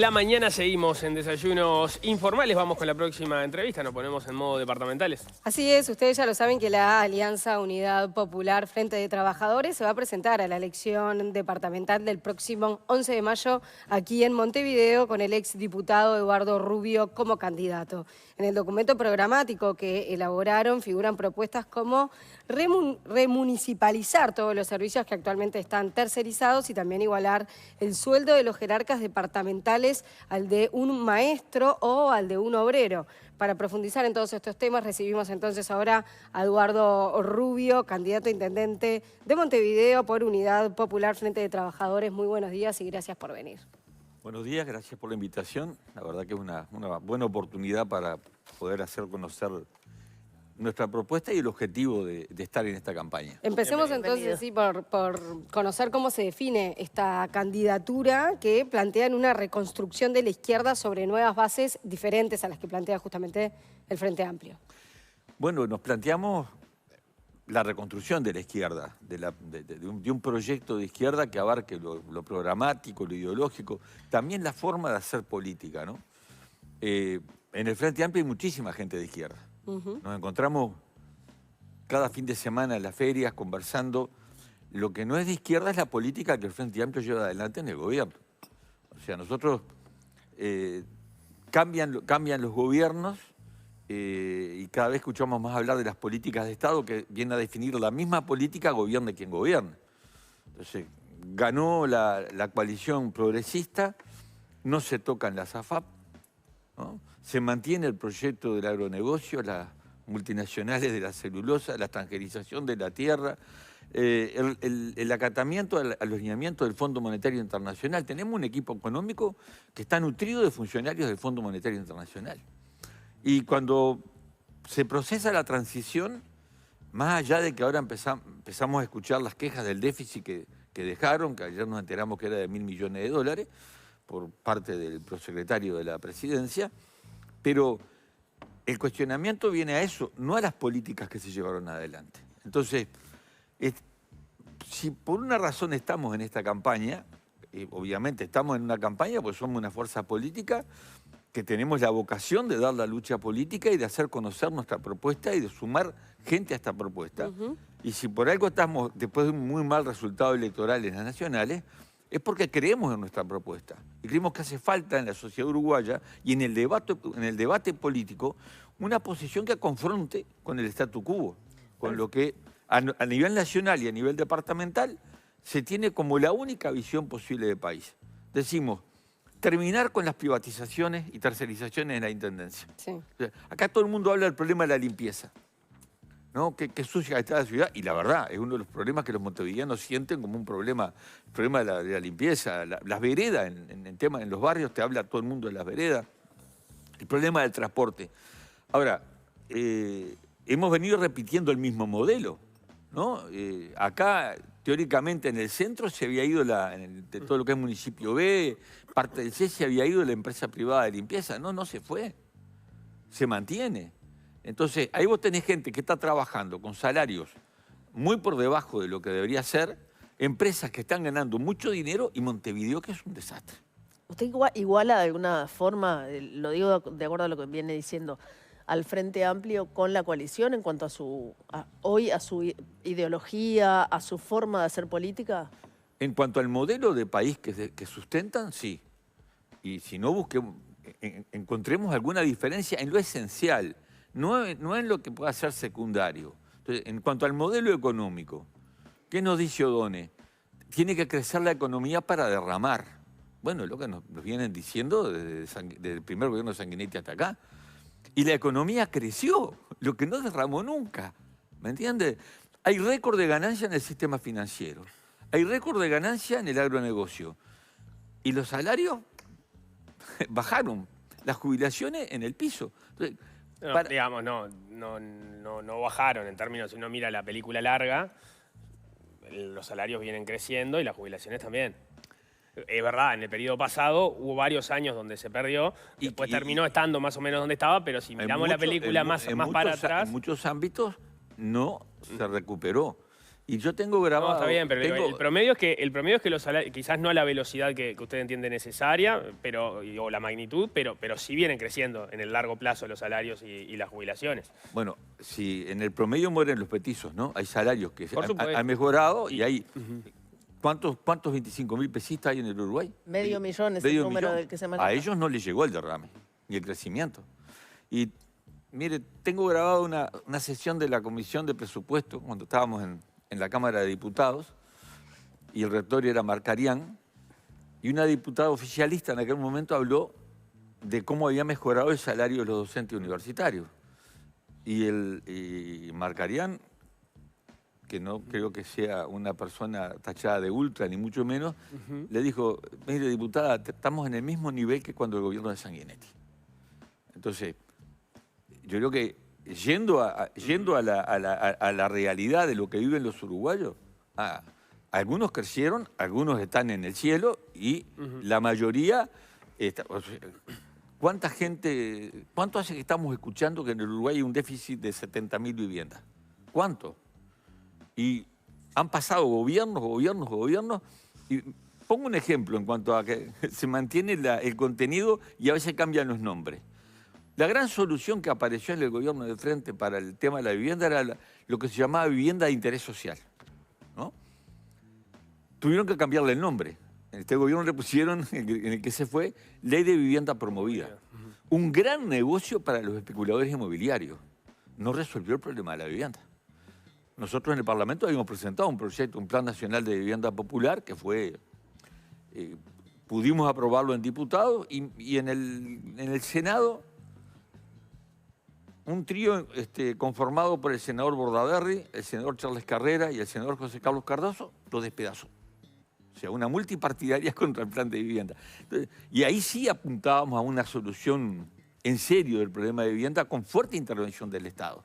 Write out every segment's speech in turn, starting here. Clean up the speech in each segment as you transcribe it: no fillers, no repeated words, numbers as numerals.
La mañana seguimos en Desayunos Informales, vamos con la próxima entrevista, nos ponemos en modo departamentales. Así es, ustedes ya lo saben que la Alianza Unidad Popular Frente de Trabajadores se va a presentar a la elección departamental del próximo 11 de mayo aquí en Montevideo con el exdiputado Eduardo Rubio como candidato. En el documento programático que elaboraron figuran propuestas como remunicipalizar todos los servicios que actualmente están tercerizados y también igualar el sueldo de los jerarcas departamentales al de un maestro o al de un obrero. Para profundizar en todos estos temas recibimos entonces ahora a Eduardo Rubio, candidato a intendente de Montevideo por Unidad Popular Frente de Trabajadores. Muy buenos días y gracias por venir. Buenos días, gracias por la invitación. La verdad que es una buena oportunidad para poder hacer conocer nuestra propuesta y el objetivo de estar en esta campaña. Empecemos entonces sí, por conocer cómo se define esta candidatura que plantean una reconstrucción de la izquierda sobre nuevas bases diferentes a las que plantea justamente el Frente Amplio. Bueno, nos planteamos la reconstrucción de la izquierda, de un proyecto de izquierda que abarque lo programático, lo ideológico, también la forma de hacer política, ¿no? En el Frente Amplio hay muchísima gente de izquierda. Nos encontramos cada fin de semana en las ferias conversando. Lo que no es de izquierda es la política que el Frente Amplio lleva adelante en el gobierno. O sea, nosotros cambian los gobiernos y cada vez escuchamos más hablar de las políticas de Estado que vienen a definir la misma política, gobierne quien gobierne. Entonces, ganó la coalición progresista, no se tocan las AFAP, ¿no? Se mantiene el proyecto del agronegocio, las multinacionales de la celulosa, la extranjerización de la tierra, el acatamiento a los lineamientos del Fondo Monetario Internacional. Tenemos un equipo económico que está nutrido de funcionarios del Fondo Monetario Internacional. Y cuando se procesa la transición, más allá de que ahora empezamos a escuchar las quejas del déficit que dejaron, que ayer nos enteramos que era de $1.000 millones por parte del prosecretario de la Presidencia, pero el cuestionamiento viene a eso, no a las políticas que se llevaron adelante. Entonces, si por una razón estamos en esta campaña, obviamente estamos en una campaña porque somos una fuerza política que tenemos la vocación de dar la lucha política y de hacer conocer nuestra propuesta y de sumar gente a esta propuesta. Y si por algo estamos después de un muy mal resultado electoral en las nacionales, es porque creemos en nuestra propuesta y creemos que hace falta en la sociedad uruguaya y en el debate político una posición que confronte con el statu quo, con lo que a nivel nacional y a nivel departamental se tiene como la única visión posible de país. Decimos, terminar con las privatizaciones y tercerizaciones en la intendencia. Sí. O sea, acá todo el mundo habla del problema de la limpieza, ¿no? Qué sucia está la ciudad, y la verdad, es uno de los problemas que los montevideanos sienten como un problema, el problema de la limpieza, las veredas, en los barrios te habla todo el mundo de las veredas, el problema del transporte. Ahora, hemos venido repitiendo el mismo modelo, ¿no? Acá, teóricamente, en el centro se había ido, de todo lo que es municipio B, parte del C se había ido la empresa privada de limpieza. No se fue, se mantiene. Entonces, ahí vos tenés gente que está trabajando con salarios muy por debajo de lo que debería ser, empresas que están ganando mucho dinero y Montevideo que es un desastre. ¿Usted iguala de alguna forma, lo digo de acuerdo a lo que viene diciendo, al Frente Amplio con la coalición en cuanto a su ideología, a su forma de hacer política? En cuanto al modelo de país que sustentan, sí. Y si no, encontremos alguna diferencia en lo esencial. No en lo que pueda ser secundario. Entonces, en cuanto al modelo económico, ¿qué nos dice O'Donnell? Tiene que crecer la economía para derramar. Bueno, es lo que nos vienen diciendo desde el primer gobierno de Sanguinetti hasta acá. Y la economía creció, lo que no derramó nunca. ¿Me entiendes? Hay récord de ganancia en el sistema financiero. Hay récord de ganancia en el agronegocio. Y los salarios bajaron. Las jubilaciones en el piso. Entonces, digamos, no bajaron en términos, si uno mira la película larga, los salarios vienen creciendo y las jubilaciones también. Es verdad, en el periodo pasado hubo varios años donde se perdió y después terminó estando más o menos donde estaba, pero si miramos la película más para atrás... En muchos ámbitos no se recuperó. Y yo tengo grabado... No, está bien, pero tengo- el promedio es que los salarios, quizás no a la velocidad que usted entiende necesaria, o la magnitud, pero sí vienen creciendo en el largo plazo los salarios y las jubilaciones. Bueno, si en el promedio mueren los petizos, ¿no? Hay salarios que Por han, supuesto. han mejorado y hay... ¿Cuántos 25.000 pesistas hay en el Uruguay? Medio millón es el Medio número millón. del que se maneja. A ellos no les llegó el derrame, ni el crecimiento. Y mire, tengo grabado una sesión de la Comisión de Presupuesto, cuando estábamos en la Cámara de Diputados, y el rector era Marcarián, y una diputada oficialista en aquel momento habló de cómo había mejorado el salario de los docentes universitarios. Y Marcarián, que no creo que sea una persona tachada de ultra, ni mucho menos, le dijo, mire, diputada, estamos en el mismo nivel que cuando el gobierno de Sanguinetti. Entonces, yo creo que yendo a la realidad de lo que viven los uruguayos, algunos crecieron, algunos están en el cielo y la mayoría... ¿Cuánta gente, cuánto hace que estamos escuchando que en el Uruguay hay un déficit de 70.000 viviendas? ¿Cuánto? Y han pasado gobiernos, y pongo un ejemplo en cuanto a que se mantiene el contenido y a veces cambian los nombres. La gran solución que apareció en el gobierno de frente para el tema de la vivienda era lo que se llamaba vivienda de interés social, ¿no? Tuvieron que cambiarle el nombre. En este gobierno le pusieron, en el que se fue, Ley de Vivienda Promovida. Un gran negocio para los especuladores inmobiliarios. No resolvió el problema de la vivienda. Nosotros en el Parlamento habíamos presentado un proyecto, un Plan Nacional de Vivienda Popular, que fue... pudimos aprobarlo en diputados y en el Senado, un trío conformado por el senador Bordaberry, el senador Charles Carrera y el senador José Carlos Cardoso, lo despedazó. O sea, una multipartidaria contra el plan de vivienda. Entonces, y ahí sí apuntábamos a una solución en serio del problema de vivienda con fuerte intervención del Estado,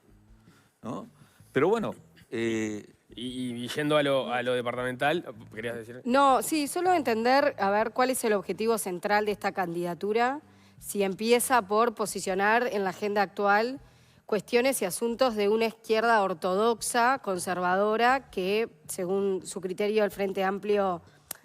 ¿no? Pero bueno... Y yendo a lo departamental, ¿querías decir? No, sí, solo entender, a ver, cuál es el objetivo central de esta candidatura, si empieza por posicionar en la agenda actual cuestiones y asuntos de una izquierda ortodoxa, conservadora, que según su criterio el Frente Amplio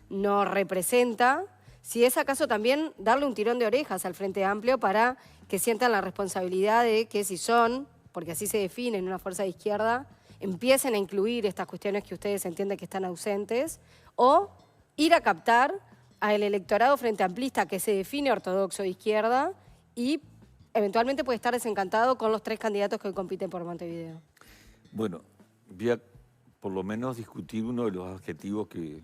no representa, si es acaso también darle un tirón de orejas al Frente Amplio para que sientan la responsabilidad de que si son, porque así se define en una fuerza de izquierda, empiecen a incluir estas cuestiones que ustedes entienden que están ausentes, o ir a captar al electorado frente amplista que se define ortodoxo de izquierda y eventualmente puede estar desencantado con los 3 candidatos que hoy compiten por Montevideo. Bueno, voy a por lo menos discutir uno de los adjetivos que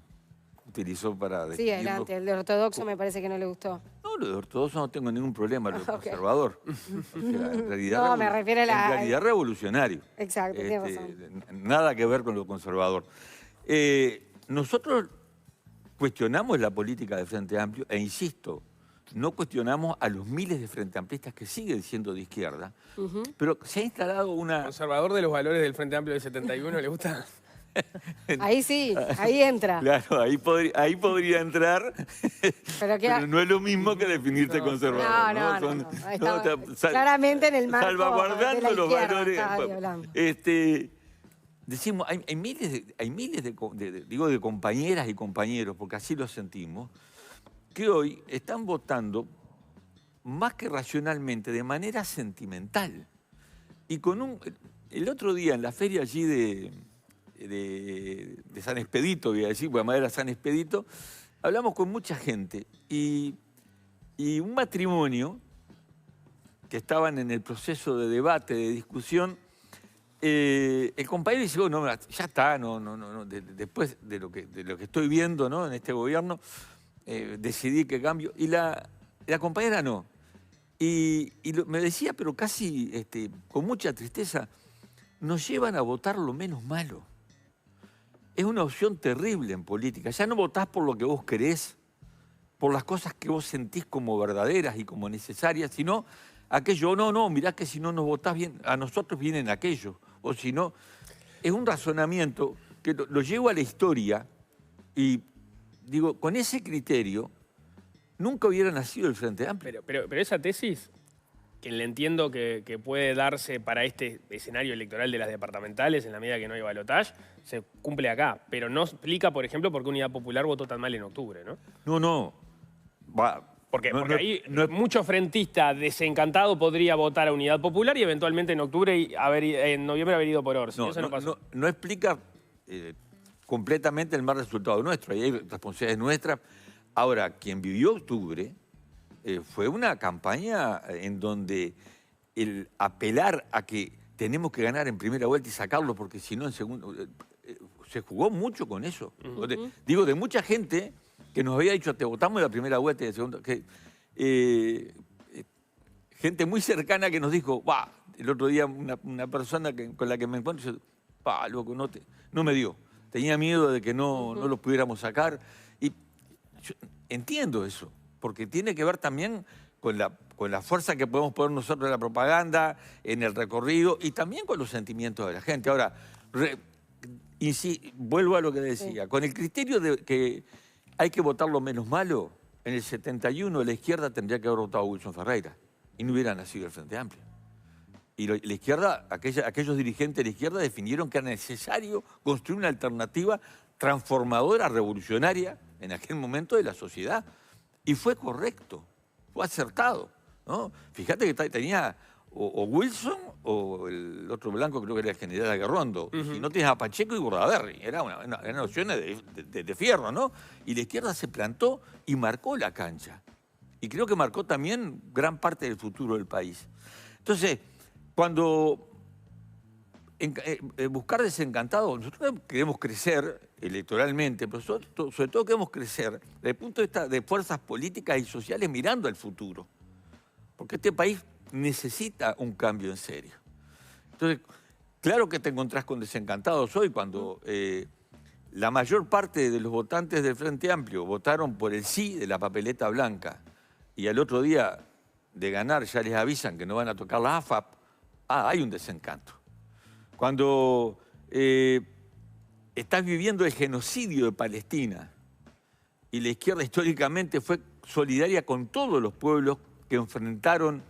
utilizó para Sí, describirlo. adelante, el de ortodoxo me parece que no le gustó. No, lo de ortodoxo no tengo ningún problema, lo de conservador. O sea, en realidad, No, me refiero a la... en realidad revolucionario. Exacto, tiene razón. Nada que ver con lo conservador. Nosotros cuestionamos la política de Frente Amplio, e insisto, no cuestionamos a los miles de frente amplistas que siguen siendo de izquierda, pero se ha instalado una... ¿Conservador de los valores del Frente Amplio del 71 le gusta? Ahí sí, ahí entra. Claro, ahí podría entrar, pero no es lo mismo que definirse conservador. No. Está claramente en el marco salvaguardando de la los izquierda, valores. estaba ahí hablando. Decimos, hay miles de compañeras y compañeros, porque así lo sentimos, que hoy están votando más que racionalmente, de manera sentimental. Y el otro día en la feria allí de San Expedito, voy a decir, porque además era San Expedito, hablamos con mucha gente y un matrimonio que estaban en el proceso de debate, de discusión, el compañero dice, oh, no, ya está, después de lo que estoy viendo, ¿no?, en este gobierno, decidí que cambio. Y la compañera no. Y me decía, pero casi con mucha tristeza, nos llevan a votar lo menos malo. Es una opción terrible en política. Ya no votás por lo que vos querés, por las cosas que vos sentís como verdaderas y como necesarias, sino aquello, no, mirá que si no nos votás bien, a nosotros vienen aquellos. O si no, es un razonamiento que lo llevo a la historia y digo, con ese criterio, nunca hubiera nacido el Frente Amplio. Pero esa tesis le entiendo que puede darse para este escenario electoral de las departamentales, en la medida que no hay balotaje, se cumple acá. Pero no explica, por ejemplo, por qué Unidad Popular votó tan mal en octubre, ¿no? No. Porque No, ahí no- mucho frentista desencantado podría votar a Unidad Popular y eventualmente en octubre en noviembre haber ido por Orsi. Eso no pasó. no explica completamente el mal resultado nuestro. Ahí hay responsabilidades nuestras. Ahora, quien vivió octubre fue una campaña en donde el apelar a que tenemos que ganar en primera vuelta y sacarlo porque si no en segundo... se jugó mucho con eso. Digo, de mucha gente que nos había dicho, te votamos en la primera vuelta y en segunda... gente muy cercana que nos dijo, bah, el otro día una persona con la que me encuentro, dice, bah, loco, no me dio. Tenía miedo de que no lo pudiéramos sacar. Y yo entiendo eso, porque tiene que ver también con la fuerza que podemos poner nosotros en la propaganda, en el recorrido y también con los sentimientos de la gente. Ahora, vuelvo a lo que decía, con el criterio de que hay que votar lo menos malo, en el 71 la izquierda tendría que haber votado a Wilson Ferreira y no hubiera nacido el Frente Amplio. Y la izquierda, aquellos dirigentes de la izquierda definieron que era necesario construir una alternativa transformadora, revolucionaria, en aquel momento de la sociedad. Y fue correcto, fue acertado, ¿no? Fíjate que tenía o Wilson o el otro blanco, creo que era el general Aguerrondo. Y no tenías a Pacheco y Bordaberry. Eran opciones de fierro, ¿no? Y la izquierda se plantó y marcó la cancha. Y creo que marcó también gran parte del futuro del país. Entonces, cuando buscar desencantados, nosotros queremos crecer electoralmente, pero sobre todo queremos crecer desde el punto de vista de fuerzas políticas y sociales mirando al futuro. Porque este país necesita un cambio en serio. Entonces, claro que te encontrás con desencantados hoy cuando la mayor parte de los votantes del Frente Amplio votaron por el sí de la papeleta blanca y al otro día de ganar ya les avisan que no van a tocar la AFAP. Hay un desencanto. Cuando estás viviendo el genocidio de Palestina y la izquierda históricamente fue solidaria con todos los pueblos que enfrentaron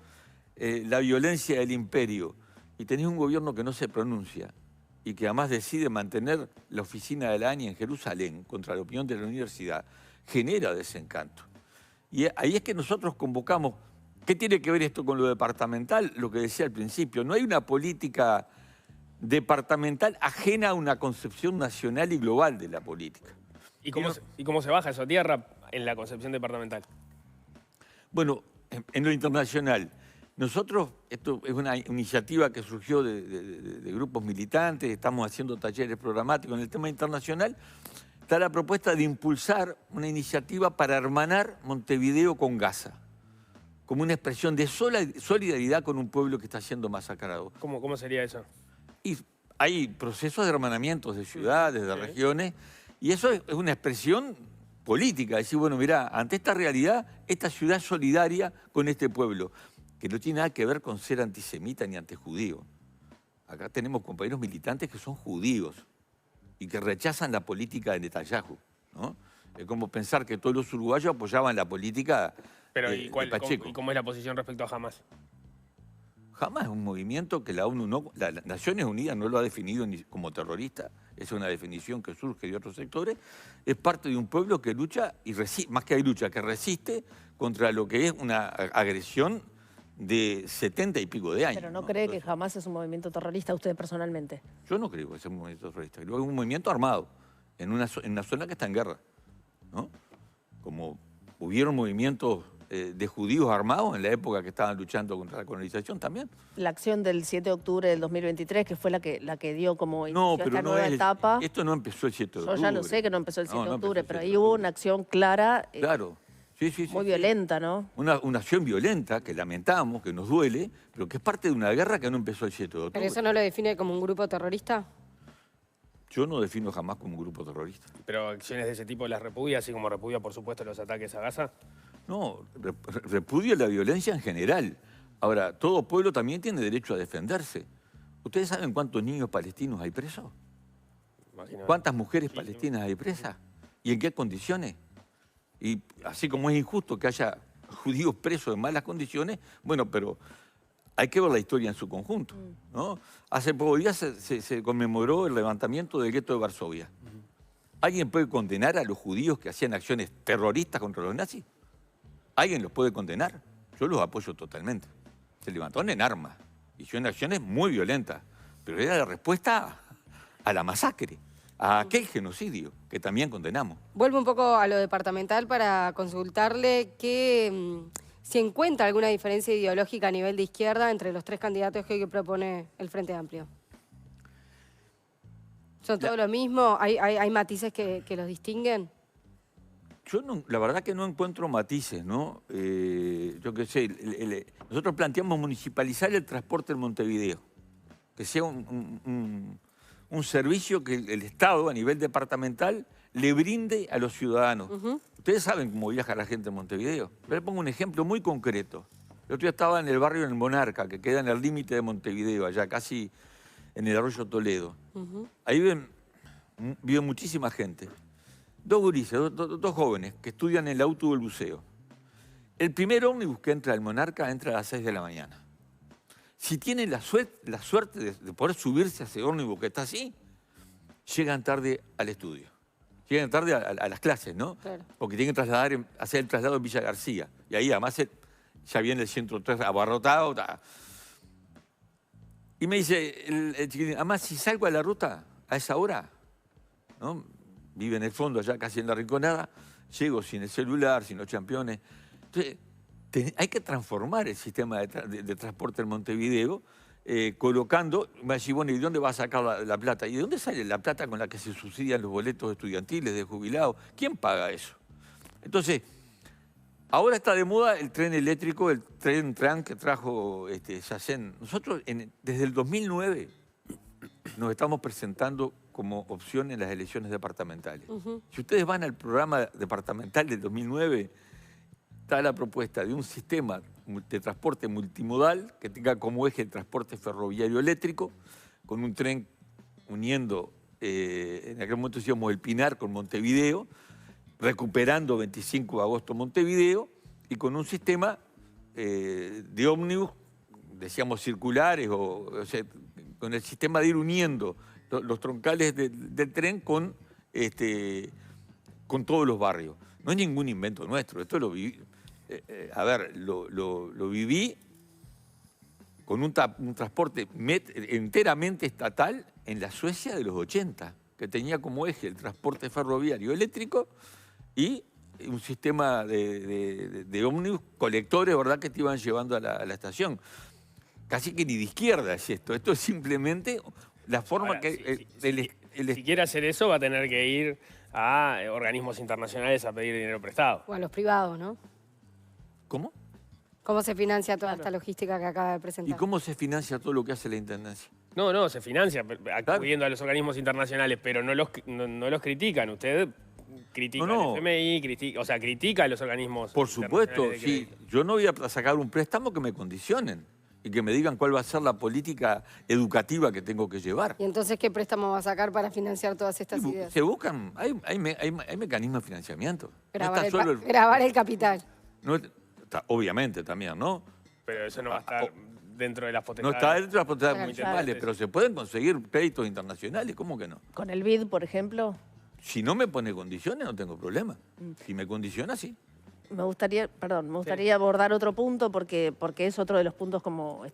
la violencia del imperio y tenés un gobierno que no se pronuncia y que además decide mantener la oficina de la ANI en Jerusalén contra la opinión de la universidad, genera desencanto. Y ahí es que nosotros convocamos. ¿Qué tiene que ver esto con lo departamental? Lo que decía al principio, no hay una política departamental ajena a una concepción nacional y global de la política. ¿Y cómo se baja eso a tierra en la concepción departamental? Bueno, en lo internacional, nosotros, esto es una iniciativa que surgió de grupos militantes, estamos haciendo talleres programáticos en el tema internacional, está la propuesta de impulsar una iniciativa para hermanar Montevideo con Gaza, como una expresión de solidaridad con un pueblo que está siendo masacrado. ¿Cómo sería eso? Y hay procesos de hermanamientos de ciudades, de regiones, y eso es una expresión política. Decir, bueno, mirá, ante esta realidad, esta ciudad es solidaria con este pueblo, que no tiene nada que ver con ser antisemita ni antijudío. Acá tenemos compañeros militantes que son judíos y que rechazan la política de Netanyahu, ¿no? Es como pensar que todos los uruguayos apoyaban la política de Pacheco. ¿Y cómo es la posición respecto a Hamas? Hamas es un movimiento que la ONU no, las Naciones Unidas no lo ha definido ni como terrorista, es una definición que surge de otros sectores, es parte de un pueblo que lucha, y más que hay lucha, que resiste contra lo que es una agresión de 70 y pico de años. Pero no cree que Hamas es un movimiento terrorista usted personalmente. Yo no creo que sea un movimiento terrorista, creo que es un movimiento armado, en una zona que está en guerra, ¿no? Como hubieron movimientos de judíos armados en la época que estaban luchando contra la colonización también. La acción del 7 de octubre del 2023, que fue la que dio como inicio a esta no nueva etapa. Esto no empezó el 7 de octubre. Yo ya lo sé que no empezó el 7 de octubre, pero ahí octubre. hubo una acción clara, Claro. Sí, muy violenta, ¿no? Una acción violenta que lamentamos, que nos duele, pero que es parte de una guerra que no empezó el 7 de octubre. ¿Pero eso no lo define como un grupo terrorista? Yo no defino jamás como un grupo terrorista. ¿Pero acciones de ese tipo las repudia, así como repudia, por supuesto, los ataques a Gaza? No, repudio la violencia en general. Ahora, todo pueblo también tiene derecho a defenderse. ¿Ustedes saben cuántos niños palestinos hay presos? Imagino. ¿Cuántas mujeres palestinas hay presas? ¿Y en qué condiciones? Y así como es injusto que haya judíos presos en malas condiciones, bueno, pero hay que ver la historia en su conjunto, ¿no? Hace pocos días se conmemoró el levantamiento del gueto de Varsovia. ¿Alguien puede condenar a los judíos que hacían acciones terroristas contra los nazis? ¿Alguien los puede condenar? Yo los apoyo totalmente. Se levantaron en armas, hicieron acciones muy violentas, pero era la respuesta a la masacre, a aquel genocidio que también condenamos. Vuelvo un poco a lo departamental para consultarle que si encuentra alguna diferencia ideológica a nivel de izquierda entre los tres candidatos que hoy propone el Frente Amplio. ¿Son todos lo mismo? ¿Hay matices que los distinguen? Yo la verdad que no encuentro matices, ¿no? Yo qué sé, nosotros planteamos municipalizar el transporte en Montevideo, que sea un servicio que el Estado a nivel departamental le brinde a los ciudadanos. Ustedes saben cómo viaja la gente en Montevideo. Yo les pongo un ejemplo muy concreto. El otro día estaba en el barrio del Monarca, que queda en el límite de Montevideo, allá casi en el Arroyo Toledo. Ahí vive muchísima gente. Dos gurises, dos jóvenes que estudian en el auto del buceo. El primer ómnibus que entra al Monarca entra a las 6 de la mañana. Si tienen la suerte de poder subirse a ese ómnibus que está así, llegan tarde al estudio. Llegan tarde a las clases, ¿no? Claro. Porque tienen que hacer el traslado en Villa García. Y ahí además ya viene el 103 abarrotado. Y me dice el chiquitín, además si salgo a la ruta a esa hora, ¿no? Vive en el fondo, allá casi en la Rinconada, llego sin el celular, sin los championes. Entonces, hay que transformar el sistema de transporte en Montevideo, colocando, me decís, bueno, ¿y de dónde va a sacar la plata? ¿Y de dónde sale la plata con la que se subsidian los boletos estudiantiles de jubilados? ¿Quién paga eso? Entonces, ahora está de moda el tren eléctrico, el tren que trajo Yacén. Nosotros, desde el 2009, nos estamos presentando como opción en las elecciones departamentales. Si ustedes van al programa departamental del 2009, está la propuesta de un sistema de transporte multimodal que tenga como eje el transporte ferroviario eléctrico, con un tren uniendo, en aquel momento decíamos el Pinar con Montevideo, recuperando 25 de agosto Montevideo, y con un sistema de ómnibus, decíamos circulares, o sea, con el sistema de ir uniendo los troncales del tren con todos los barrios. No es ningún invento nuestro, esto lo viví. Lo viví con un transporte enteramente estatal en la Suecia de los 80, que tenía como eje el transporte ferroviario eléctrico y un sistema de ómnibus, colectores, ¿verdad?, que te iban llevando a la estación. Casi que ni de izquierda es esto. Esto es simplemente la forma Ahora, que... Si quiere hacer eso, va a tener que ir a organismos internacionales a pedir dinero prestado. O a los privados, ¿no? ¿Cómo? ¿Cómo se financia toda esta logística que acaba de ¿Y presentar? cómo se financia todo lo que hace la Intendencia? No, se financia acudiendo a los organismos internacionales, pero no los critican. Usted critica al FMI, critica a los organismos Por supuesto, internacionales de sí. crédito. Yo no voy a sacar un préstamo que me condicionen y que me digan cuál va a ser la política educativa que tengo que llevar. ¿Y entonces qué préstamo va a sacar para financiar todas estas ideas? Se buscan, hay mecanismos de financiamiento. Grabar el capital. Obviamente también, ¿no? Pero eso no va a estar dentro de las No potestades. está dentro de las potestades Claro, municipales, pero se pueden conseguir créditos internacionales, ¿cómo que no? Con el BID, por ejemplo. Si no me pone condiciones, no tengo problema. Si me condiciona, sí. Me gustaría abordar otro punto porque es otro de los puntos como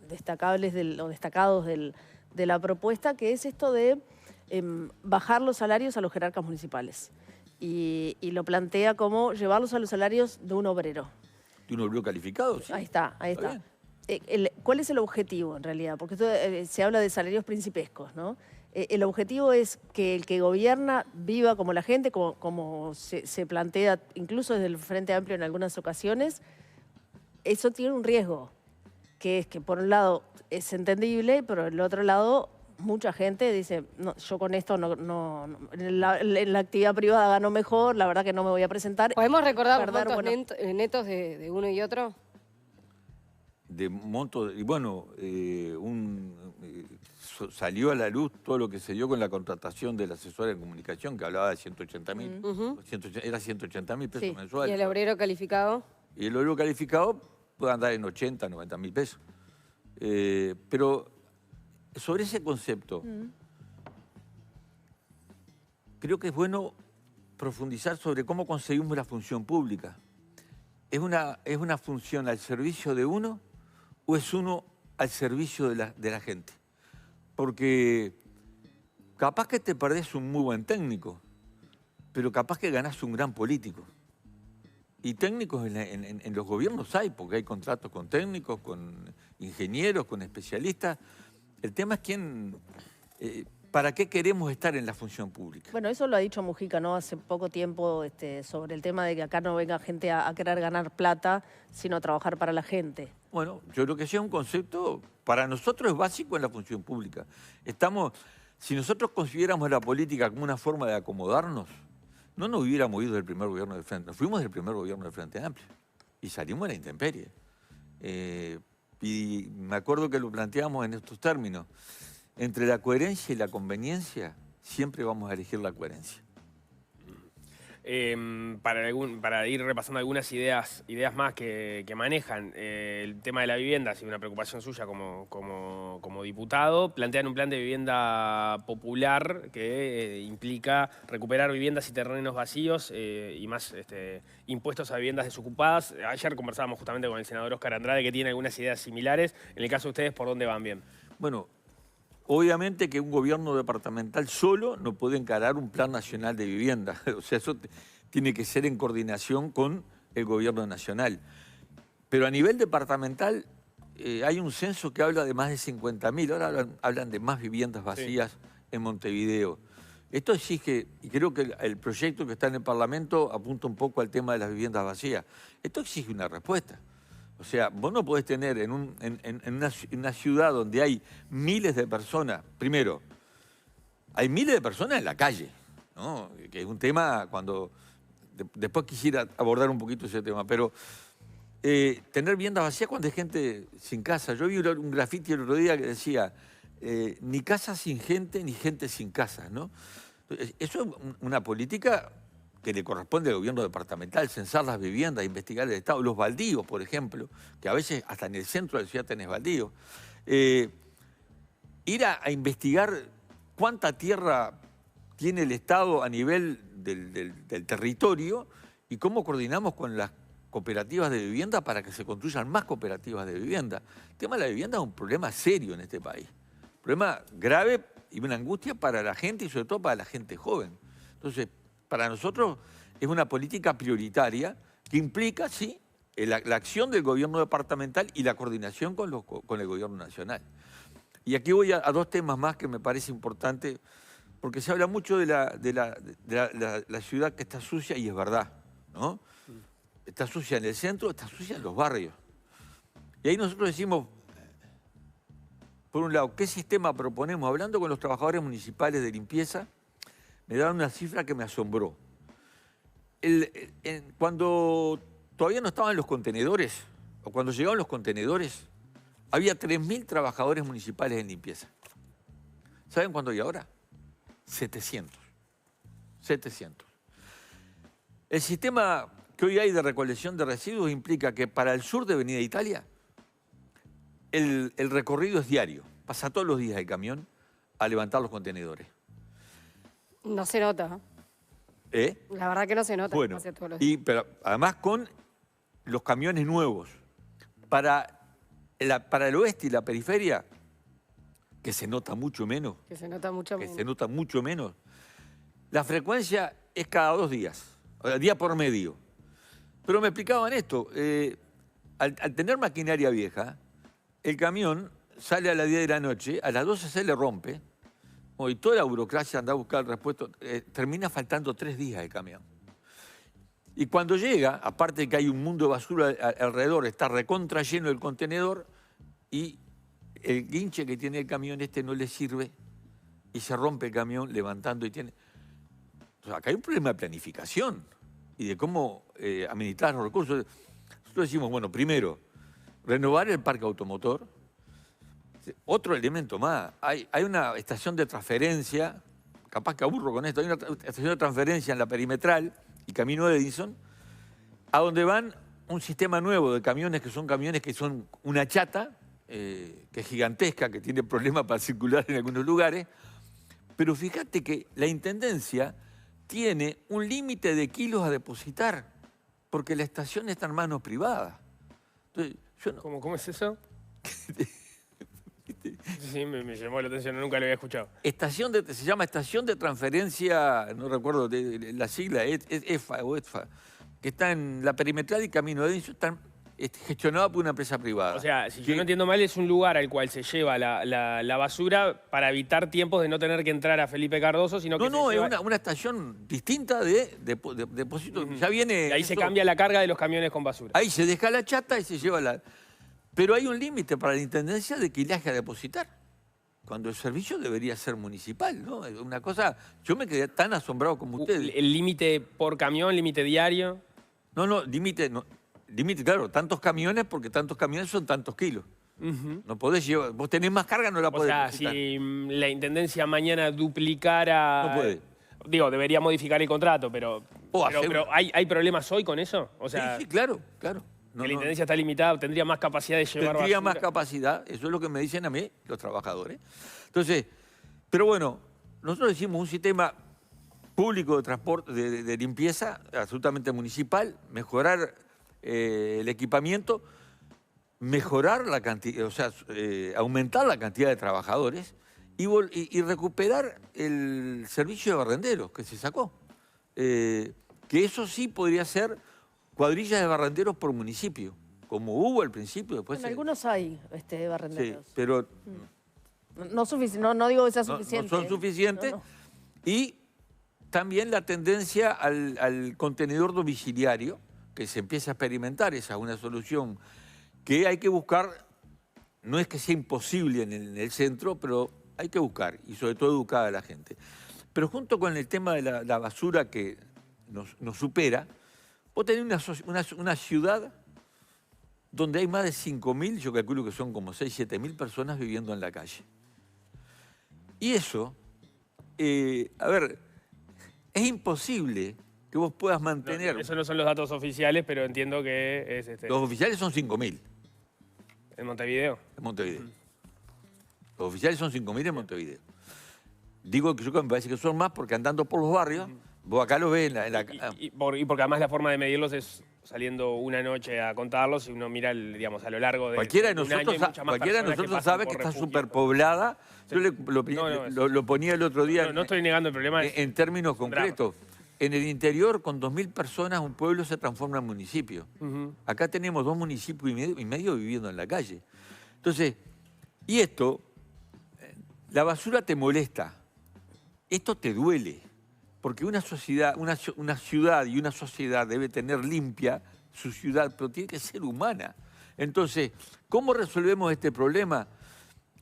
destacables destacados de la propuesta, que es esto de bajar los salarios a los jerarcas municipales. Y lo plantea como llevarlos a los salarios de un obrero. ¿De un obrero calificado? Sí. Ahí está. bien. ¿Cuál es el objetivo en realidad? Porque esto, se habla de salarios principescos, ¿no? El objetivo es que el que gobierna viva como la gente, como se plantea incluso desde el Frente Amplio en algunas ocasiones. Eso tiene un riesgo, que es que por un lado es entendible, pero por el otro lado mucha gente dice, no, yo con esto en la actividad privada gano mejor, la verdad que no me voy a presentar. ¿Podemos recordar los Perder, montos netos de uno y otro? De monto, y bueno, salió a la luz todo lo que se dio con la contratación del asesor de comunicación, que hablaba de 180.000, era 180.000 pesos Sí. mensuales. ¿Y el obrero calificado? Y el obrero calificado puede andar en 80, 90.000 pesos. Pero sobre ese concepto, creo que es bueno profundizar sobre cómo conseguimos la función pública. ¿Es una función al servicio de uno o es uno al servicio de la gente? Porque capaz que te perdés un muy buen técnico, pero capaz que ganás un gran político. Y técnicos en los gobiernos hay, porque hay contratos con técnicos, con ingenieros, con especialistas. El tema es ¿para qué queremos estar en la función pública? Bueno, eso lo ha dicho Mujica, ¿no? Hace poco tiempo sobre el tema de que acá no venga gente a querer ganar plata, sino a trabajar para la gente. Bueno, yo creo que sea un concepto, para nosotros es básico en la función pública. Si nosotros consideramos la política como una forma de acomodarnos, no nos hubiéramos ido del primer gobierno del Frente, nos fuimos del primer gobierno del Frente Amplio y salimos a la intemperie. Y me acuerdo que lo planteamos en estos términos. Entre la coherencia y la conveniencia, siempre vamos a elegir la coherencia. Para ir repasando algunas ideas más que manejan, el tema de la vivienda ha sido una preocupación suya como diputado. Plantean un plan de vivienda popular que implica recuperar viviendas y terrenos vacíos y más impuestos a viviendas desocupadas. Ayer conversábamos justamente con el senador Óscar Andrade, que tiene algunas ideas similares. En el caso de ustedes, ¿por dónde van bien? Bueno, obviamente que un gobierno departamental solo no puede encarar un plan nacional de vivienda. O sea, eso tiene que ser en coordinación con el gobierno nacional. Pero a nivel departamental hay un censo que habla de más de 50.000. Ahora hablan de más viviendas vacías en Montevideo. Esto exige, y creo que el proyecto que está en el Parlamento apunta un poco al tema de las viviendas vacías. Esto exige una respuesta. O sea, vos no podés tener en una ciudad donde hay miles de personas, primero, hay miles de personas en la calle, ¿no? Que es un tema cuando... Después quisiera abordar un poquito ese tema, pero tener viviendas vacías cuando hay gente sin casa. Yo vi un grafiti el otro día que decía, ni casa sin gente, ni gente sin casa, ¿no? Eso es una política que le corresponde al gobierno departamental, censar las viviendas, investigar el Estado, los baldíos, por ejemplo, que a veces hasta en el centro de la ciudad tenés baldíos. Ir a investigar cuánta tierra tiene el Estado a nivel del territorio y cómo coordinamos con las cooperativas de vivienda para que se construyan más cooperativas de vivienda. El tema de la vivienda es un problema serio en este país, un problema grave y una angustia para la gente y sobre todo para la gente joven. Entonces, para nosotros es una política prioritaria que implica, sí, la acción del gobierno departamental y la coordinación con el gobierno nacional. Y aquí voy a dos temas más que me parece importante, porque se habla mucho de la ciudad que está sucia y es verdad, ¿no? Está sucia en el centro, está sucia en los barrios. Y ahí nosotros decimos, por un lado, ¿qué sistema proponemos? Hablando con los trabajadores municipales de limpieza, me daban una cifra que me asombró. Cuando todavía no estaban los contenedores, o cuando llegaban los contenedores, había 3.000 trabajadores municipales en limpieza. ¿Saben cuánto hay ahora? 700. 700. El sistema que hoy hay de recolección de residuos implica que para el sur de Avenida Italia, el recorrido es diario. Pasa todos los días el camión a levantar los contenedores. No se nota. La verdad que no se nota. Bueno, todos los días. pero además con los camiones nuevos. Para el oeste y la periferia, que se nota mucho menos. Que se nota mucho menos. Que se nota mucho menos. La frecuencia es cada 2 días, o sea, día por medio. Pero me explicaban esto. Al tener maquinaria vieja, el camión sale a las 10 de la noche, a las 12 se le rompe, y toda la burocracia anda a buscar el repuesto, termina faltando 3 días el camión. Y cuando llega, aparte de que hay un mundo de basura alrededor, está recontra lleno el contenedor y el guinche que tiene el camión no le sirve y se rompe el camión levantando y tiene... O sea, acá hay un problema de planificación y de cómo administrar los recursos. Nosotros decimos, bueno, primero, renovar el parque automotor. Otro elemento más, hay una estación de transferencia, capaz que aburro con esto, hay una estación de transferencia en la perimetral y Camino de Edison, a donde van un sistema nuevo de camiones que son una chata, que es gigantesca, que tiene problemas para circular en algunos lugares, pero fíjate que la Intendencia tiene un límite de kilos a depositar, porque la estación está en manos privadas. Entonces, yo no... ¿Cómo es eso? Sí, me llamó la atención, nunca lo había escuchado. Se llama Estación de Transferencia, no recuerdo la sigla, EFA o ETFA, que está en la perimetral y Camino de Edison, están gestionada por una empresa privada. O sea, si yo no entiendo mal, es un lugar al cual se lleva la basura para evitar tiempos de no tener que entrar a Felipe Cardoso, sino que No, se lleva... es una estación distinta de depósito. Ya viene... Y ahí se cambia la carga de los camiones con basura. Ahí se deja la chata y se lleva la... Pero hay un límite para la Intendencia de quilaje a depositar, cuando el servicio debería ser municipal, ¿no? Es una cosa... Yo me quedé tan asombrado como ustedes. ¿El límite por camión, límite diario? No, límite, claro, tantos camiones, porque tantos camiones son tantos kilos. No podés llevar... Vos tenés más carga, no la podés depositar. Si la Intendencia mañana duplicara... No puede. Digo, debería modificar el contrato, pero ¿hay problemas hoy con eso? O sea, sí, claro. la Intendencia está limitada, tendría más capacidad de llevar Tendría basura. más capacidad, eso es lo que me dicen a mí los trabajadores. Entonces, pero bueno, nosotros decimos un sistema público de transporte, de limpieza, absolutamente municipal, mejorar el equipamiento, mejorar la cantidad, o sea, aumentar la cantidad de trabajadores y recuperar el servicio de barrenderos que se sacó. Que eso sí podría ser cuadrillas de barrenderos por municipio, como hubo al principio. Después En algunos hay barrenderos. Sí, pero no digo que sea suficiente. No son suficientes. Y también la tendencia al contenedor domiciliario, que se empieza a experimentar, esa es una solución que hay que buscar. No es que sea imposible en el centro, pero hay que buscar, y sobre todo educar a la gente. Pero junto con el tema de la basura que nos supera, vos tenés una ciudad donde hay más de 5.000, yo calculo que son como 6.000, 7.000 personas viviendo en la calle. Y eso, a ver, es imposible que vos puedas mantener... Esos no son los datos oficiales, pero entiendo que es... Los oficiales son 5.000. ¿En Montevideo? En Montevideo. Los oficiales son 5.000 en Montevideo. Digo que yo me parece que son más porque andando por los barrios, vos acá lo ves en la... Y porque además la forma de medirlos es saliendo una noche a contarlos y uno mira, digamos, a lo largo de Cualquiera de un año, hay muchas más nosotros personas sabe que por está refugio. superpoblada. Yo lo ponía el otro día No estoy negando el problema. en términos concretos. En el interior, con 2.000 personas, un pueblo se transforma en municipio. Acá tenemos 2 municipios y medio viviendo en la calle. Entonces, y esto, la basura te molesta. Esto te duele. Porque una ciudad y una sociedad debe tener limpia su ciudad, pero tiene que ser humana. Entonces, ¿cómo resolvemos este problema?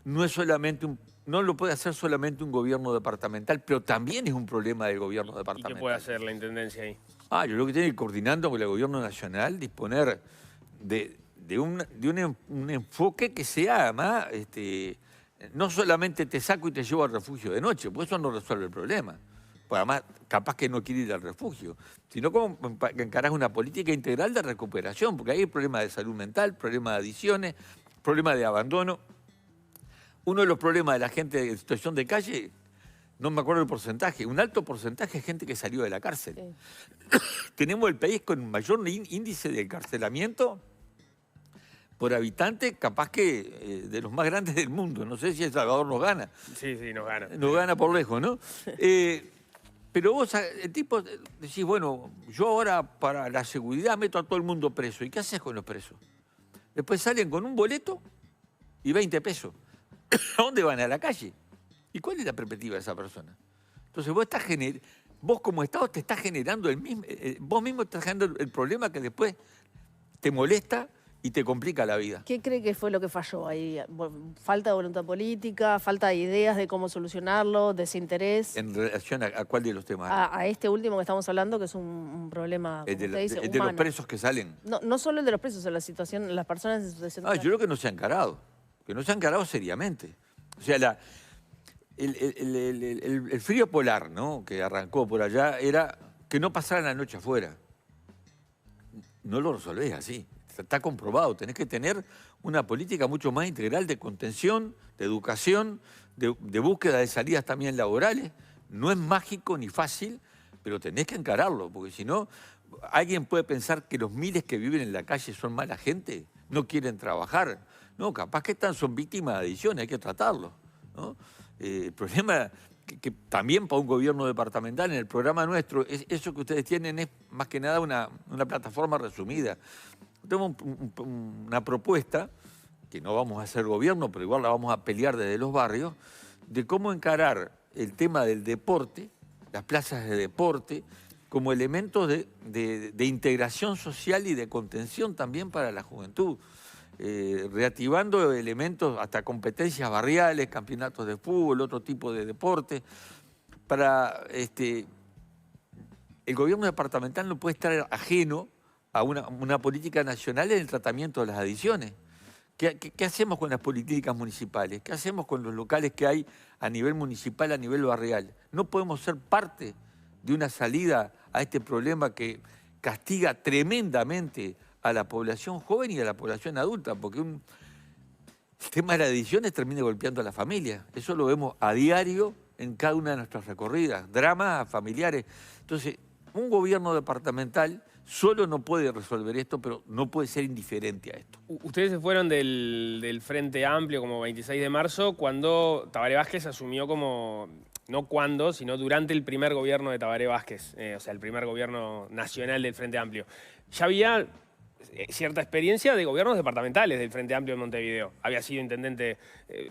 No lo puede hacer solamente un gobierno departamental, pero también es un problema del gobierno departamental. ¿Y qué puede hacer la Intendencia ahí? Yo creo que tiene que ir coordinando con el gobierno nacional, disponer de un enfoque que sea, además, no solamente te saco y te llevo al refugio de noche, pues eso no resuelve el problema. Pues además, capaz que no quiere ir al refugio, sino como encarás una política integral de recuperación, porque ahí hay problemas de salud mental, problemas de adicciones, problemas de abandono. Uno de los problemas de la gente en situación de calle, no me acuerdo el porcentaje, un alto porcentaje de gente que salió de la cárcel. Sí. Tenemos el país con mayor índice de encarcelamiento por habitante, capaz que de los más grandes del mundo. No sé si El Salvador nos gana. Sí, nos gana. Nos gana por lejos, ¿no? Pero vos, el tipo, decís, bueno, yo ahora para la seguridad meto a todo el mundo preso. ¿Y qué haces con los presos? Después salen con un boleto y 20 pesos. ¿A dónde van? A la calle. ¿Y cuál es la perspectiva de esa persona? Entonces vos como Estado te estás generando vos mismo estás generando el problema que después te molesta y te complica la vida. ¿Qué cree que fue lo que falló ahí? ¿Falta de voluntad política? ¿Falta de ideas de cómo solucionarlo? ¿Desinterés? ¿En relación a cuál de los temas? A este último que estamos hablando, que es un problema, como usted dice, el de los presos que salen. No solo el de los presos, la situación, las personas en situación... Yo creo que no se ha encarado. Que no se ha encarado seriamente. O sea, el frío polar, ¿no?, que arrancó por allá era que no pasaran la noche afuera. No lo resolvés así. está comprobado. Tenés que tener una política mucho más integral de contención, de educación, de búsqueda de salidas también laborales. No es mágico ni fácil, pero tenés que encararlo, porque si no, alguien puede pensar que los miles que viven en la calle son mala gente, no quieren trabajar. No, capaz que son víctimas de adicciones, hay que tratarlo, ¿no? El problema que también para un gobierno departamental, en el programa nuestro, eso que ustedes tienen es más que nada una plataforma resumida. Tenemos una propuesta, que no vamos a hacer gobierno, pero igual la vamos a pelear desde los barrios, de cómo encarar el tema del deporte, las plazas de deporte, como elementos de integración social y de contención también para la juventud. Reactivando elementos, hasta competencias barriales, campeonatos de fútbol, otro tipo de deporte. El gobierno departamental no puede estar ajeno a una política nacional en el tratamiento de las adicciones. ¿Qué hacemos con las políticas municipales? ¿Qué hacemos con los locales que hay a nivel municipal, a nivel barrial? No podemos ser parte de una salida a este problema que castiga tremendamente a la población joven y a la población adulta, porque el tema de las adicciones termina golpeando a la familia. Eso lo vemos a diario en cada una de nuestras recorridas, dramas familiares. Entonces, un gobierno departamental solo no puede resolver esto, pero no puede ser indiferente a esto. Ustedes se fueron del Frente Amplio como 26 de marzo cuando Tabaré Vázquez asumió como, no cuando, sino durante el primer gobierno de Tabaré Vázquez, o sea, el primer gobierno nacional del Frente Amplio. Ya había cierta experiencia de gobiernos departamentales del Frente Amplio de Montevideo. Había sido intendente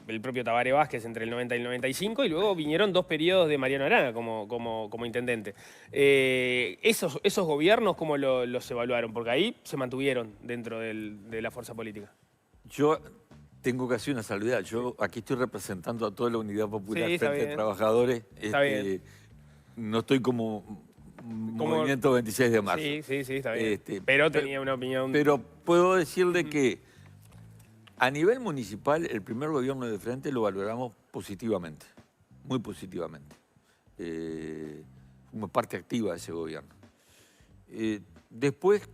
el propio Tabaré Vázquez entre el 90 y el 95 y luego vinieron 2 periodos de Mariano Arana como intendente. Esos gobiernos, ¿cómo los evaluaron? Porque ahí se mantuvieron dentro de la fuerza política. Yo tengo que hacer una salvedad. Yo aquí estoy representando a toda la Unidad Popular Sí, Frente de Trabajadores. Está bien. No estoy como Movimiento 26 de marzo. Sí, está bien. Pero tenía una opinión... Pero puedo decirle que a nivel municipal el primer gobierno de Frente lo valoramos positivamente, muy positivamente. Fuimos parte activa de ese gobierno. Después,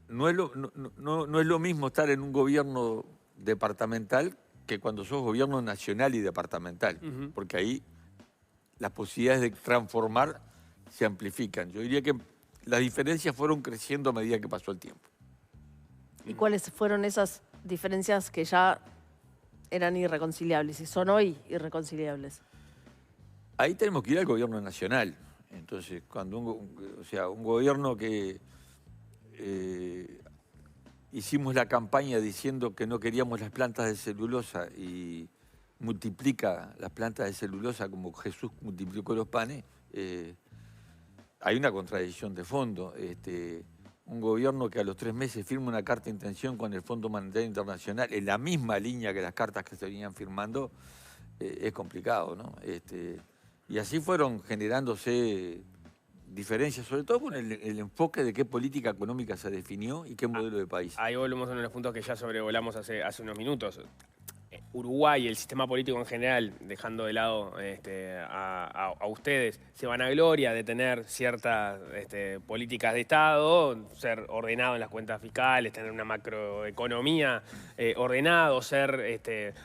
no es lo mismo estar en un gobierno departamental que cuando sos gobierno nacional y departamental, porque ahí las posibilidades de transformar se amplifican. Yo diría que las diferencias fueron creciendo a medida que pasó el tiempo. ¿Y cuáles fueron esas diferencias que ya eran irreconciliables y son hoy irreconciliables? Ahí tenemos que ir al gobierno nacional. Entonces, cuando un gobierno que hicimos la campaña diciendo que no queríamos las plantas de celulosa y multiplica las plantas de celulosa como Jesús multiplicó los panes, hay una contradicción de fondo. Un gobierno que a los 3 meses firma una carta de intención con el Fondo Monetario Internacional en la misma línea que las cartas que se venían firmando, es complicado, ¿no? Y así fueron generándose diferencias, sobre todo con el enfoque de qué política económica se definió y qué modelo de país. Ahí volvemos a uno de los puntos que ya sobrevolamos hace unos minutos. Uruguay, el sistema político en general, dejando de lado a ustedes, se vanagloria de tener ciertas políticas de Estado, ser ordenado en las cuentas fiscales, tener una macroeconomía ordenado,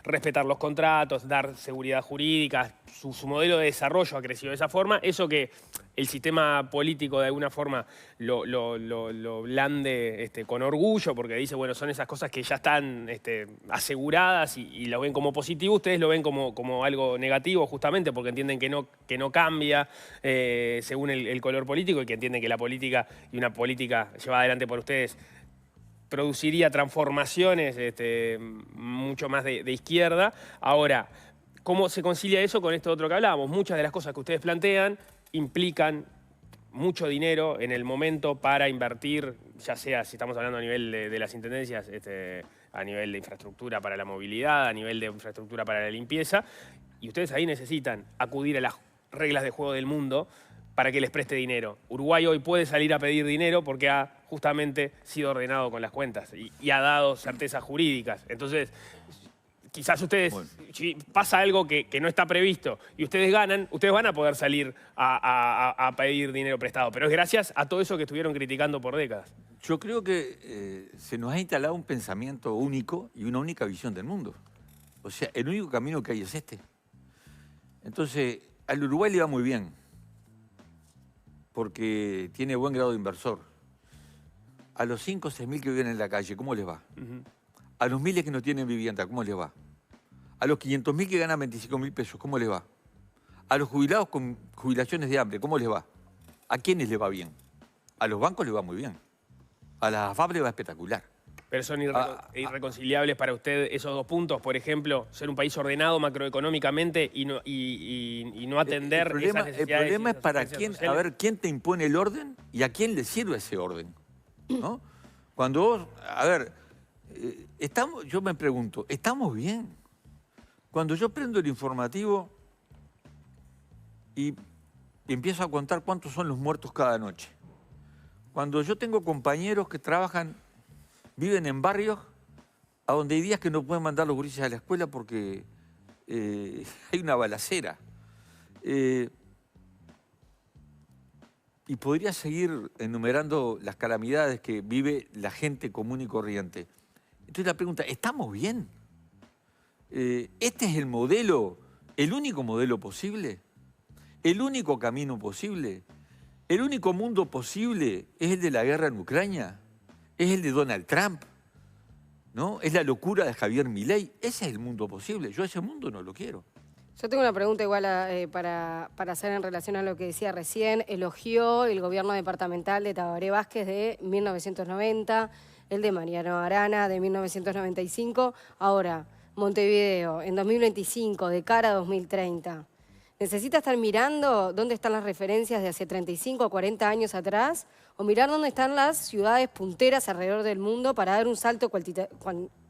respetar los contratos, dar seguridad jurídica. Su modelo de desarrollo ha crecido de esa forma. Eso que el sistema político de alguna forma lo blande con orgullo, porque dice, bueno, son esas cosas que ya están aseguradas y lo ven como positivo, ustedes lo ven como algo negativo justamente porque entienden que no cambia según el color político y que entienden que la política y una política llevada adelante por ustedes produciría transformaciones mucho más de izquierda. Ahora, ¿cómo se concilia eso con esto otro que hablábamos? Muchas de las cosas que ustedes plantean implican mucho dinero en el momento para invertir, ya sea si estamos hablando a nivel de las intendencias, a nivel de infraestructura para la movilidad, a nivel de infraestructura para la limpieza, y ustedes ahí necesitan acudir a las reglas de juego del mundo para que les preste dinero. Uruguay hoy puede salir a pedir dinero porque ha justamente sido ordenado con las cuentas y ha dado certezas jurídicas. Entonces, quizás ustedes, si pasa algo que no está previsto y ustedes ganan, ustedes van a poder salir a pedir dinero prestado. Pero es gracias a todo eso que estuvieron criticando por décadas. Yo creo que se nos ha instalado un pensamiento único y una única visión del mundo. O sea, el único camino que hay es este. Entonces, al Uruguay le va muy bien, porque tiene buen grado de inversor. A los 5 o 6 mil que viven en la calle, ¿cómo les va? A los miles que no tienen vivienda, ¿cómo les va? A los 500.000 que ganan 25.000 pesos, ¿cómo les va? A los jubilados con jubilaciones de hambre, ¿cómo les va? ¿A quiénes les va bien? A los bancos les va muy bien. A las AFAP les va espectacular. Pero son irreconciliables para usted esos dos puntos, por ejemplo, ser un país ordenado macroeconómicamente y no atender esas necesidades. El problema es para urgencias quién, sociales. a ver, quién te impone el orden y a quién le sirve ese orden, ¿no? Cuando vos, a ver, yo me pregunto, ¿estamos bien? Cuando yo prendo el informativo y empiezo a contar cuántos son los muertos cada noche. Cuando yo tengo compañeros que trabajan, viven en barrios a donde hay días que no pueden mandar los gurises a la escuela porque hay una balacera. Y podría seguir enumerando las calamidades que vive la gente común y corriente. Entonces la pregunta, ¿estamos bien? ¿Este es el modelo, el único modelo posible? ¿El único camino posible? ¿El único mundo posible es el de la guerra en Ucrania? ¿Es el de Donald Trump? ¿No? ¿Es la locura de Javier Milei? Ese es el mundo posible. Yo ese mundo no lo quiero. Yo tengo una pregunta igual para hacer en relación a lo que decía recién. Elogió el gobierno departamental de Tabaré Vázquez de 1990, el de Mariano Arana de 1995. Ahora, Montevideo, en 2025, de cara a 2030. ¿Necesita estar mirando dónde están las referencias de hace 35 o 40 años atrás? ¿O mirar dónde están las ciudades punteras alrededor del mundo para dar un salto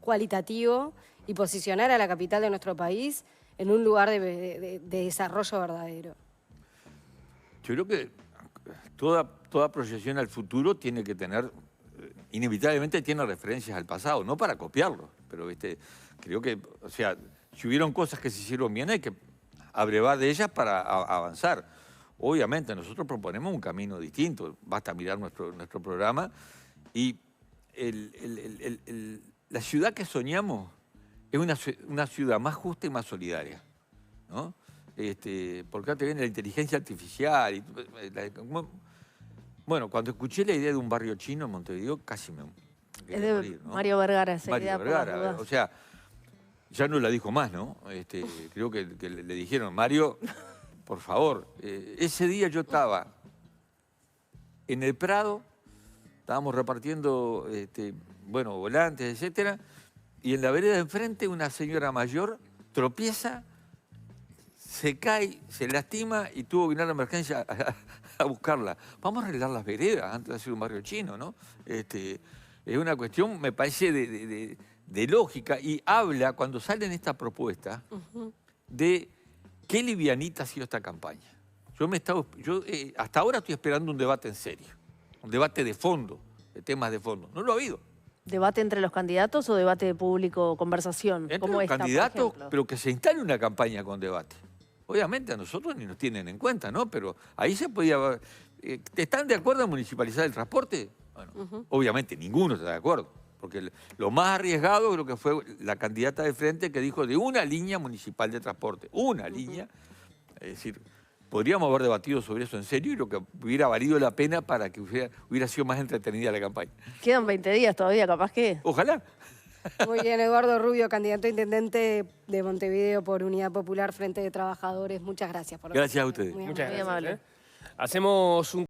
cualitativo y posicionar a la capital de nuestro país en un lugar de desarrollo verdadero? Yo creo que toda proyección al futuro tiene que tener, inevitablemente tiene referencias al pasado, no para copiarlo, pero creo que, o sea, si hubieron cosas que se hicieron bien, hay que abrevar de ellas para avanzar. Obviamente, nosotros proponemos un camino distinto, basta mirar nuestro programa, y la ciudad que soñamos es una ciudad más justa y más solidaria, ¿no? Porque acá te viene la inteligencia artificial. Bueno, cuando escuché la idea de un barrio chino en Montevideo, casi me Es de morir, ¿no? Mario Vergara, esa Mario idea, por las Vergara, dudas. o sea, ya no la dijo más, ¿no? Creo que le dijeron, Mario, por favor. Ese día yo estaba en el Prado, estábamos repartiendo, bueno, volantes, etcétera, y en la vereda de enfrente una señora mayor tropieza, se cae, se lastima y tuvo que ir a la emergencia a buscarla. Vamos a arreglar las veredas antes de hacer un barrio chino, ¿no? Es una cuestión, me parece, de lógica, y habla, cuando salen estas propuestas, de qué livianita ha sido esta campaña. Hasta ahora estoy esperando un debate en serio, un debate de fondo, de temas de fondo. No lo ha habido. ¿Debate entre los candidatos o debate público, conversación? Entre como los esta, por candidatos, ejemplo? pero que se instale una campaña con debate. Obviamente a nosotros ni nos tienen en cuenta, ¿no? Pero ahí se podía... ¿Están de acuerdo en municipalizar el transporte? Bueno, obviamente ninguno está de acuerdo, porque lo más arriesgado creo que fue la candidata de frente que dijo de una línea municipal de transporte. Una línea. Es decir, podríamos haber debatido sobre eso en serio y lo que hubiera valido la pena para que hubiera sido más entretenida la campaña. Quedan 20 días todavía, capaz que... Ojalá. Muy bien, Eduardo Rubio, candidato a intendente de Montevideo por Unidad Popular, Frente de Trabajadores. Muchas gracias por Gracias a ustedes. Muy Muchas amable. gracias. amable. Hacemos un